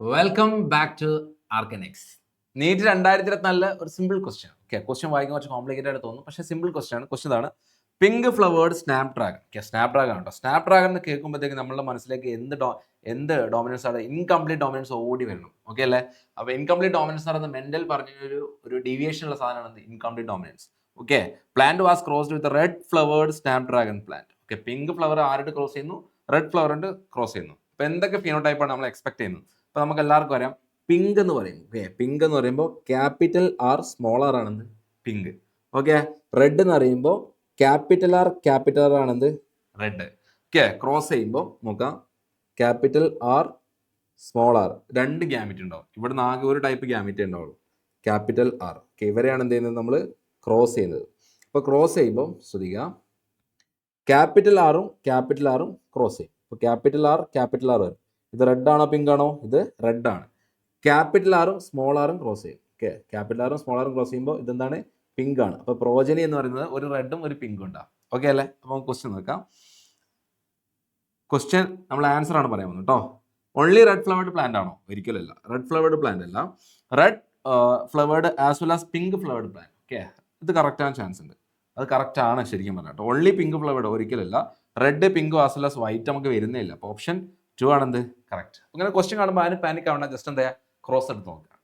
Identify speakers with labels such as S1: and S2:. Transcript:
S1: Welcome back to Arcanex. NEET 2024 ഒരു simple question. Okay, question വായിക്കാൻ കുറച്ച് കോംപ്ലിക്കേറ്റഡ് ആയിട്ട് തോന്നും, പക്ഷേ സിമ്പിൾ ക്വസ്റ്റ്യൻ ആണ്. ക്വസ്റ്റ്യൻ ഇതാണ്: പിങ്ക് ഫ്ലവേർഡ് സ്നാപ് ഡ്രാഗൺ. ഓക്കെ, സ്നാപ് ഡ്രാഗൺ ആണ് കേട്ടോ. സ്നാപ് ഡ്രാഗൺ എന്ന് കേൾക്കുമ്പോഴത്തേക്ക് നമ്മുടെ മനസ്സിലേക്ക് എന്ത് ഡോമിനൻസ് ആണ്? ഇൻകംപ്ലീറ്റ് ഡോമിനൻസ് ഓടി വരണം. ഓക്കെ അല്ലേ? അപ്പോൾ ഇൻകംപ്ലീറ്റ് ഡോമിനൻസ് എന്ന് പറയുന്നത് മെന്റൽ പറഞ്ഞൊരു ഡീവിയേഷൻ ഉള്ള സാധനമാണ് incomplete dominance. Okay, plant was crossed with red flavoured snap dragon plant. Okay, pink flower ആരുടെ ക്രോസ് ചെയ്യുന്നു? റെഡ് ഫ്ലവറിന്റെ ക്രോസ് ചെയ്യുന്നു. അപ്പോൾ എന്തൊക്കെ ഫിനോടൈപ്പാണ് നമ്മൾ എക്സ്പെക്ട് ചെയ്യുന്നത്? അപ്പോൾ നമുക്ക് എല്ലാവർക്കും അറിയാം, പിങ്ക് എന്ന് പറയും. ഓക്കെ, പിങ്ക് എന്ന് പറയുമ്പോൾ ക്യാപിറ്റൽ ആർ സ്മോൾ ആർ ആണെന്ന് പിങ്ക്. ഓക്കെ, റെഡ് എന്ന് പറയുമ്പോൾ ക്യാപിറ്റൽ ആർ ആണെന്ന് റെഡ്. ഓക്കെ, ക്രോസ് ചെയ്യുമ്പോൾ നോക്കാം, ക്യാപിറ്റൽ ആർ സ്മോൾ ആർ, രണ്ട് ഗ്യാമിറ്റ് ഉണ്ടാവും. ഇവിടുന്ന് ആകെ ഒരു ടൈപ്പ് ഗ്യാമിറ്റ് ഉണ്ടാവുള്ളൂ, ക്യാപിറ്റൽ ആർ. ഓക്കെ, ഇവരെയാണ് എന്ത് ചെയ്യുന്നത്? നമ്മൾ ക്രോസ് ചെയ്യുന്നത്. അപ്പോൾ ക്രോസ് ചെയ്യുമ്പോൾ ശ്രദ്ധിക്കുക, ക്യാപിറ്റൽ ആറും ക്രോസ് ചെയ്യും. അപ്പോൾ ക്യാപിറ്റൽ ആർ വരും. ഇത് റെഡ് ആണോ പിങ്ക് ആണോ? ഇത് റെഡ് ആണ്. ക്യാപിറ്റൽ ആറും സ്മോൾ ആറും ക്രോസ് ചെയ്യും. ഓക്കെ, ക്യാപിറ്റൽ ആറും സ്മോൾ ആറും ക്രോസ് ചെയ്യുമ്പോൾ ഇതെന്താണ്? പിങ്ക് ആണ്. അപ്പോൾ പ്രോജനി എന്ന് പറയുന്നത് ഒരു റെഡും ഒരു പിങ്കും ഉണ്ടാവും. ഓക്കെ അല്ലേ? അപ്പോൾ ക്വസ്റ്റ്യൻ നോക്കാം. ക്വസ്റ്റ്യൻ നമ്മൾ ആൻസർ ആണ് പറയാൻ പോകുന്നത് കേട്ടോ. ഓൺലി റെഡ് ഫ്ലവേർഡ് പ്ലാന്റ് ആണോ? ഒരിക്കലല്ല, റെഡ് ഫ്ലവേർഡ് പ്ലാന്റ് അല്ല. Red flowered as well as pink flowered plant. Okay, ഇത് കറക്റ്റ് ആവാൻ ചാൻസ് ഉണ്ട്. അത് കറക്റ്റ് ആണ് ശരിക്കും പറഞ്ഞാൽ കേട്ടോ. ഓൺലി പിങ്ക് ഫ്ലവേർഡ് ഒരിക്കലല്ല. Red pink as well as white നമുക്ക് വരുന്നേ ഇല്ല. അപ്പോൾ ഓപ്ഷൻ 2 ആണെന്ത് കറക്റ്റ്. അങ്ങനെ ക്വസ്റ്റ്യൻ കാണുമ്പോൾ അതിന് പാനിക് ആവണ്ട, ജസ്റ്റ് എന്താ ക്രോസ് എടുത്ത് നോക്കുക.